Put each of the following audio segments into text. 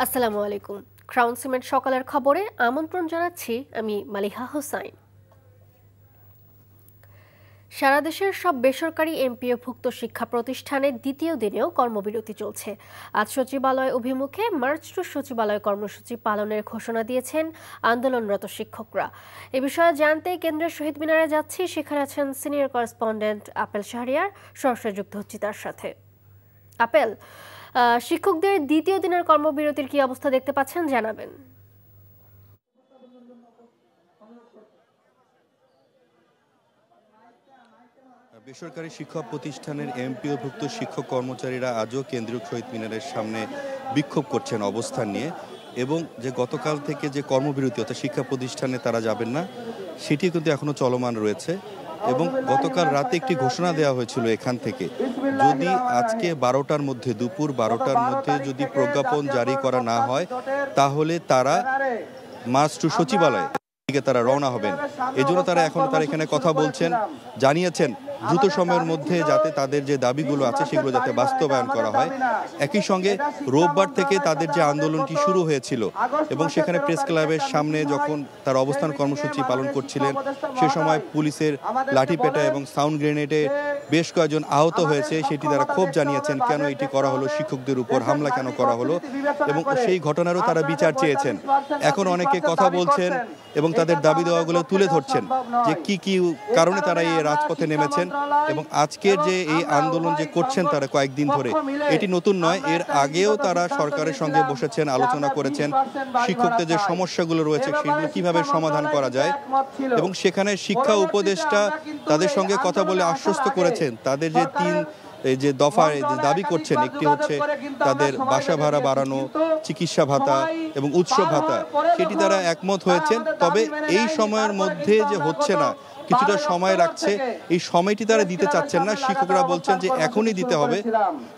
আসসালামু আলাইকুম। Crown cement সকালের খবরে আমন্ত্রণ জানাচ্ছি আমি মালিহা হোসাইন। সারা দেশের সব বেসরকারি এমপিওভুক্ত শিক্ষা প্রতিষ্ঠানের দ্বিতীয় দিনেও কর্মবিরতি চলছে। আজ সচিবালয় অভিমুখে মার্চ টু সচিবালয় কর্মসূচি পালনের ঘোষণা দিয়েছেন আন্দোলনরত শিক্ষকরা। এ বিষয়ে জানতে কেন্দ্রের শহীদ মিনারে যাচ্ছি, সেখানে আছেন সিনিয়র করেসপন্ডেন্ট আপেল শাহরিয়ার। সরাসরি যুক্ত হচ্ছি তার সাথে। আপেল, শিক্ষকদের দ্বিতীয় দিনের কর্মবিরতির কি অবস্থা দেখতে পাচ্ছেন, জানাবেন। বেসরকারি শিক্ষা প্রতিষ্ঠানের এমপিওভুক্ত শিক্ষক কর্মচারীরা আজও কেন্দ্রীয় শহীদ মিনারের সামনে বিক্ষোভ করছেন অবস্থান নিয়ে, এবং যে গতকাল থেকে যে কর্মবিরতি অর্থাৎ শিক্ষা প্রতিষ্ঠানে তারা যাবেন না সেটি কিন্তু এখনো চলমান রয়েছে। এবং গতকাল রাতে একটি ঘোষণা দেওয়া হয়েছিল এখান থেকে, যদি আজকে 12টার মধ্যে দুপুর 12টার মধ্যে যদি প্রজ্ঞাপন জারি করা না হয় তাহলে তারা মার্চ টু সচিবালয় দিকে তারা রওনা হবেন। এজন্য তারা এখানে কথা বলছেন, জানিয়েছেন দ্রুত সময়ের মধ্যে যাতে তাদের যে দাবিগুলো আছে সেগুলো যাতে বাস্তবায়ন করা হয়। একই সঙ্গে রোববার থেকে তাদের যে আন্দোলনটি শুরু হয়েছিল এবং সেখানে প্রেস ক্লাবের সামনে যখন তার অবস্থান কর্মসূচি পালন করছিলেন সে সময় পুলিশের লাঠিপেটা এবং সাউন্ড গ্রেনেডে বেশ কয়েকজন আহত হয়েছে, সেটি তারা ক্ষোভ জানিয়েছেন কেন এটি করা হলো, শিক্ষকদের উপর হামলা কেন করা হলো, এবং সেই ঘটনারও তারা বিচার চেয়েছেন। এখন অনেকে কথা বলছেন এবং তাদের দাবি দেওয়াগুলো তুলে ধরছেন যে কি কি কারণে তারা এই রাজপথে নেমেছেন। এবং আজকের যে এই আন্দোলন যে করছেন তারা কয়েকদিন ধরে, এটি নতুন নয়, এর আগেও তারা সরকারের সঙ্গে বসেছেন, আলোচনা করেছেন শিক্ষকদের যে সমস্যাগুলো রয়েছে সেগুলো কিভাবে সমাধান করা যায়। এবং সেখানে শিক্ষা উপদেষ্টা তাদের সঙ্গে কথা বলে আশ্বস্ত করেছেন তাদের যে যে দফায় দাবি করছেন, একটি হচ্ছে তাদের বাসা ভাড়া বাড়ানো, চিকিৎসা ভাতা এবং উৎসব ভাতা, সেটি তারা একমত হয়েছেন। তবে এই সময়ের মধ্যে যে হচ্ছে না, কিছুটা সময় লাগছে, এই সময়টি তারা দিতে চাচ্ছেন না। শিক্ষকরা বলছেন যে এখনই দিতে হবে,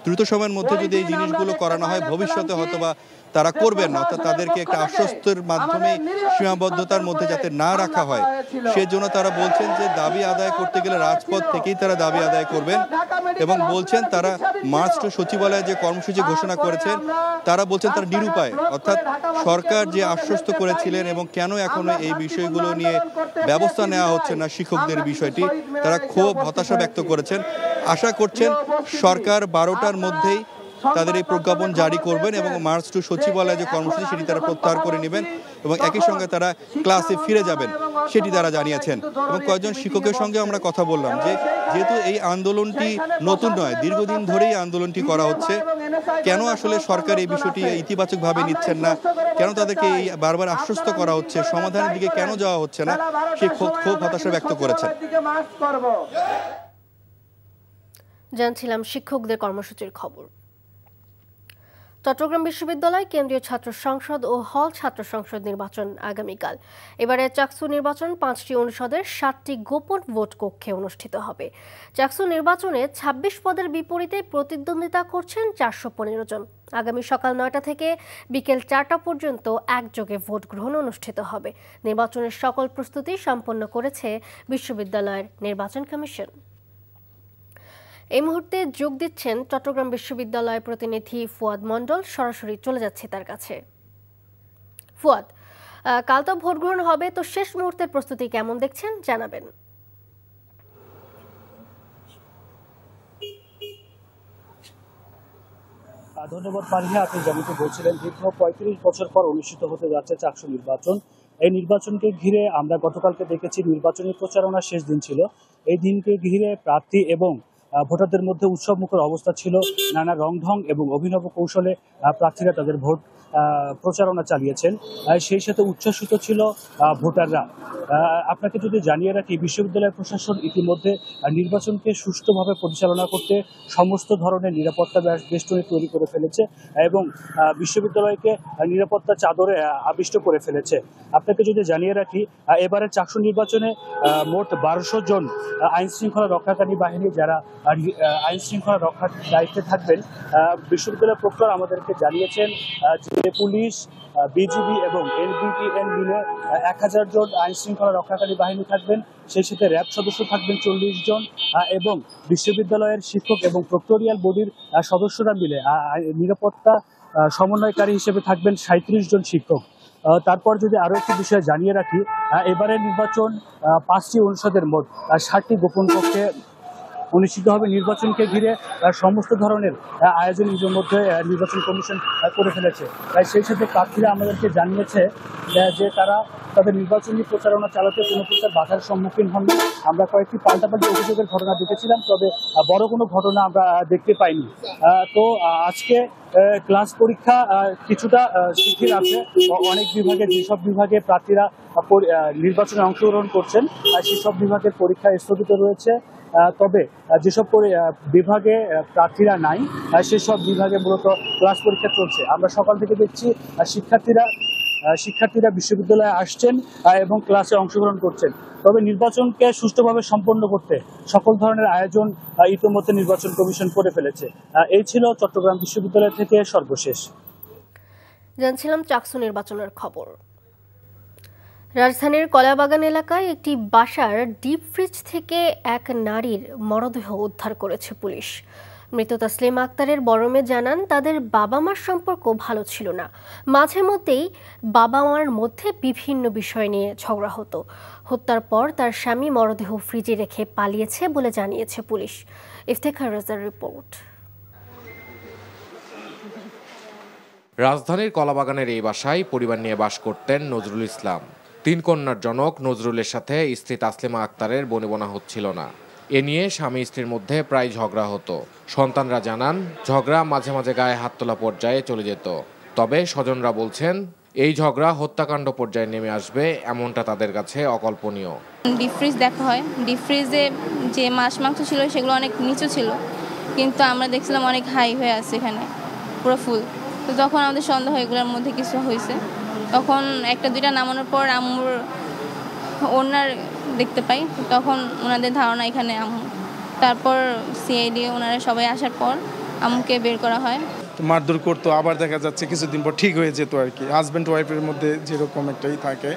দ্রুত সময়ের মধ্যে যদি এই জিনিসগুলো করানো হয় ভবিষ্যতে হয়তোবা তারা করবেন না, অর্থাৎ তাদেরকে একটা আশ্বস্তের মাধ্যমে সীমাবদ্ধতার মধ্যে যাতে না রাখা হয় সেজন্য তারা বলছেন যে দাবি আদায় করতে গেলে রাজপথ থেকেই তারা দাবি আদায় করবেন। এবং বলছেন তারা মার্চ টু সচিবালয়ে যে কর্মসূচি ঘোষণা করেছেন তারা বলছেন তারা নিরুপায়, অর্থাৎ সরকার যে আশ্বস্ত করেছিলেন এবং কেন এখনো এই বিষয়গুলো নিয়ে ব্যবস্থা নেওয়া হচ্ছে না শিক্ষকদের বিষয়টি, তারা ক্ষোভ হতাশা ব্যক্ত করেছেন। আশা করছেন সরকার 12টার মধ্যেই তাদের এই প্রজ্ঞাপন জারি করবেন এবং মার্চ টু সচিবালয় যে কর্মসূচি সেটি তারা প্রত্যাহার করে নেবেন এবং একই সঙ্গে তারা ক্লাসে ফিরে যাবেন সেটি তারা জানিয়েছেন। এবং কয়েকজন শিক্ষকের সঙ্গে আমরা কথা বললাম যে যেহেতু এই আন্দোলনটি নতুন নয়, দীর্ঘদিন ধরেই আন্দোলনটি করা হচ্ছে, কেন আসলে সরকার এই বিষয়টি ইতিবাচকভাবে নিচ্ছেন না, কেন তাদেরকে এই বারবার আশ্বস্ত করা হচ্ছে, সমাধানের দিকে কেন যাওয়া হচ্ছে না, সে ক্ষোভ হতাশা ব্যক্ত করেছেন। জানছিলাম শিক্ষকদের কর্মসূচির খবর। চট্টগ্রাম বিশ্ববিদ্যালয় কেন্দ্রীয় ছাত্র সংসদ ও হল ছাত্র সংসদ নির্বাচন আগামীকাল। এবারে চাকসু নির্বাচন 5টি অনুষদের 7টি গোপন ভোট কক্ষে অনুষ্ঠিত হবে। চাকসু নির্বাচনে 26 পদের বিপরীতে প্রতিদ্বন্দ্বিতা করছেন 415 জন। আগামী সকাল 9টা থেকে বিকেল 4টা পর্যন্ত একযোগে ভোট গ্রহণ অনুষ্ঠিত হবে। নির্বাচনের সকল প্রস্তুতি সম্পন্ন করেছে বিশ্ববিদ্যালয়ের নির্বাচন কমিশন। এই মুহূর্তে যোগ দিচ্ছেন চট্টগ্রাম বিশ্ববিদ্যালয়ের প্রতিনিধি ফুয়াদ মণ্ডল। সরাসরি চলে যাচ্ছে তার কাছে। ফুয়াদ, কাল তো ভোট গ্রহণ হবে, তো শেষ মুহূর্তের প্রস্তুতি কেমন দেখছেন, জানাবেন। ধন্যবাদ মালিহা, আপনি যেমনটি বলছিলেন দীর্ঘ 35 বছর পর অনুষ্ঠিত হতে যাচ্ছে চাকসু নির্বাচন। এই নির্বাচনকে ঘিরে আমরা গতকালকে দেখেছি নির্বাচনী প্রচারণার শেষ দিন ছিল। এই দিনকে ঘিরে প্রার্থী এবং ভোটারদের মধ্যে উৎসবমুখর অবস্থা ছিল। নানা রংঢং এবং অভিনব কৌশলে প্রার্থীরা তাদের ভোট প্রচারণা চালিয়েছেন, সেই সাথে উচ্ছ্বসিত ছিল ভোটাররা। আপনাকে যদি জানিয়ে রাখি, বিশ্ববিদ্যালয় প্রশাসন ইতিমধ্যে নির্বাচনকে সুষ্ঠুভাবে পরিচালনা করতে সমস্ত ধরনের নিরাপত্তা বেষ্টনী তৈরি করে ফেলেছে এবং বিশ্ববিদ্যালয়কে নিরাপত্তা চাদরে আবিষ্ট করে ফেলেছে। আপনাকে যদি জানিয়ে রাখি, এবারে চাকসু নির্বাচনে মোট 1200 জন আইন শৃঙ্খলা রক্ষাকারী বাহিনী যারা আইন শৃঙ্খলা রক্ষার দায়িত্বে থাকবেন, বিশ্ববিদ্যালয় প্রক্টর আমাদেরকে জানিয়েছেন যে পুলিশ, বিজিবি এবং এনবিপিএন মিলে 1000 জন আইন শৃঙ্খলা রক্ষাকারী বাহিনী থাকবেন। সেই সাথে র্যাব সদস্য থাকবেন 40 জন এবং বিশ্ববিদ্যালয়ের শিক্ষক এবং প্রক্টোরিয়াল বডির সদস্যরা মিলে নিরাপত্তা সমন্বয়কারী হিসেবে থাকবেন 37 জন শিক্ষক। তারপর যদি আরও একটি বিষয় জানিয়ে রাখি, এবারের নির্বাচন 5টি অনুষদের মোট 60টি গোপন কক্ষে অনুষ্ঠিত হবে। নির্বাচনকে ঘিরে সমস্ত ধরনের আয়োজন ইতিমধ্যে নির্বাচন কমিশন করে ফেলেছে। সেই সাথে প্রার্থীরা আমাদেরকে জানিয়েছে যে তারা তাদের নির্বাচনী প্রচারণা চালাতে কোনো প্রকার বাধার সম্মুখীন হন। আমরা কয়েকটি পাল্টাপাল্টি অভিযোগের ঘটনা দেখেছিলাম, তবে বড় কোনো ঘটনা আমরা দেখতে পাইনি। তো আজকে ক্লাস পরীক্ষা কিছুটা শিথিল আছে। অনেক বিভাগে, যেসব বিভাগে প্রার্থীরা নির্বাচনে অংশগ্রহণ করছেন সেসব বিভাগের পরীক্ষা স্থগিত রয়েছে। তবে যেসব বিভাগে প্রার্থীরা নাই সেসব বিভাগে মূলত ক্লাস পরীক্ষা চলছে। আমরা সকাল থেকে দেখছি শিক্ষার্থীরা বিশ্ববিদ্যালয়ে আসছেন এবং ক্লাসে অংশগ্রহণ করছেন। তবে নির্বাচনকে সুষ্ঠুভাবে সম্পন্ন করতে সকল ধরনের আয়োজন ইতিমধ্যে নির্বাচন কমিশন করে ফেলেছে। এই ছিল চট্টগ্রাম বিশ্ববিদ্যালয় থেকে সর্বশেষ। জানছিলাম চাকসু নির্বাচনের খবর। রাজধানীর কলাবাগান এলাকায় একটি বাসার ডিপ ফ্রিজ থেকে এক নারীর মরদেহ উদ্ধার করেছে পুলিশ। মৃত তাসলিমা আক্তারের বড় মেয়ে জানান, তাদের বাবা মার সম্পর্ক ভালো ছিল না। মাঝে মধ্যেই বাবা মার মধ্যে বিভিন্ন বিষয় নিয়ে ঝগড়া হতো। হত্যার পর তার স্বামী মরদেহ ফ্রিজে রেখে পালিয়েছে বলে জানিয়েছে পুলিশ। ইফতেখার রাজার রিপোর্ট। রাজধানীর কলাবাগানের এই বাসায় পরিবার নিয়ে বাস করতেন নজরুল ইসলাম। 3 কন্যার জনক নজরুলের সাথে স্ত্রী তাসলিমা আক্তারের বনিবনা হচ্ছিল না। এ নিয়ে স্বামী স্ত্রীর মধ্যে প্রায় ঝগড়া হতো। সন্তানরা জানান, ঝগড়া মাঝে মাঝে গায়ে হাত তোলা পর্যায়ে চলে যেত। তবে স্বজনরা বলছেন, এই ঝগড়া হত্যাকাণ্ড পর্যায়ে নেমে আসবে এমনটা তাদের কাছে অকল্পনীয়। ডিপ ফ্রিজ দেখা হয়, ডিপ ফ্রিজে যে মাছ মাংস ছিল সেগুলো অনেক নিচু ছিল, কিন্তু আমরা দেখছিলাম অনেক হাই হয়ে আছে, এখানে পুরো ফুল। তো যখন আমাদের সন্দেহ এগুলোর মধ্যে কিছু হয়েছে, তখন একটা দুইটা নামানোর পর আম্মুর ওনার দেখতে পাই, তখন ওনাদের ধারণা এখানে আম্মু। তারপর সিআইডি ওনারা সবাই আসার পর আম্মুকে বের করা হয়। মারধর করতো, আবার দেখা যাচ্ছে কিছুদিন পর ঠিক হয়ে যেত আর কি। হাজব্যান্ড ওয়াইফের মধ্যে যেরকম একটাই থাকে,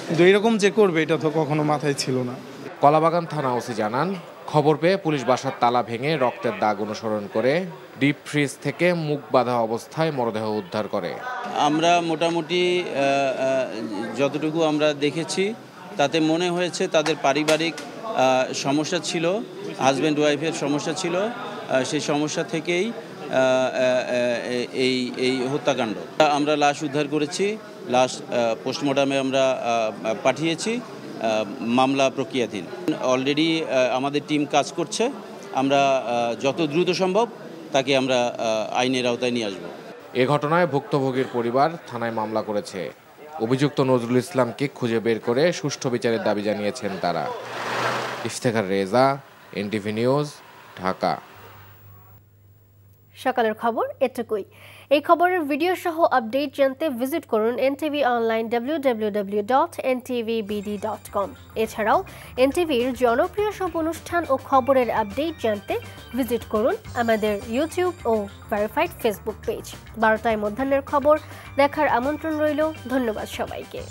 কিন্তু এরকম যে করবে এটা তো কখনো মাথায় ছিল না। কলাবাগান থানা ওসি জানান, খবর পেয়ে পুলিশ বাসার তালা ভেঙে রক্তের দাগ অনুসরণ করে ডিপ ফ্রিজ থেকে মুখ বাঁধা অবস্থায় মরদেহ উদ্ধার করে। আমরা মোটামুটি যতটুকু আমরা দেখেছি তাতে মনে হয়েছে তাদের পারিবারিক সমস্যা ছিল, হাজব্যান্ড ওয়াইফের সমস্যা ছিল। সেই সমস্যা থেকেই এই হত্যাকাণ্ড। আমরা লাশ উদ্ধার করেছি, লাশ পোস্টমর্টমে আমরা পাঠিয়েছি, মামলা প্রক্রিয়াধীন। অলরেডি আমাদের টিম কাজ করছে। আমরা যত দ্রুত সম্ভব তাকে আমরা আইনের আওতায় নিয়ে আসব। এ ঘটনায় ভুক্তভোগীর পরিবার থানায় মামলা করেছে। অভিযুক্ত নজরুল ইসলামকে খুঁজে বের করে সুষ্ঠু বিচারের দাবি জানিয়েছেন তারা। Iftekhar Reza, NTV news, Dhaka. সকালের খবর এটুকুই। এই খবরের ভিডিও সহ আপডেট জানতে ভিজিট করুন এনটিভি অনলাইন www.ntvbd.com। এছাড়াও এনটিভির জনপ্রিয় সব অনুষ্ঠান ও খবরের আপডেট জানতে ভিজিট করুন আমাদের ইউটিউব ও ভেরিফাইড ফেসবুক পেজ। 12টায় মধ্যাহ্নের খবর দেখার আমন্ত্রণ রইল। ধন্যবাদ সবাইকে।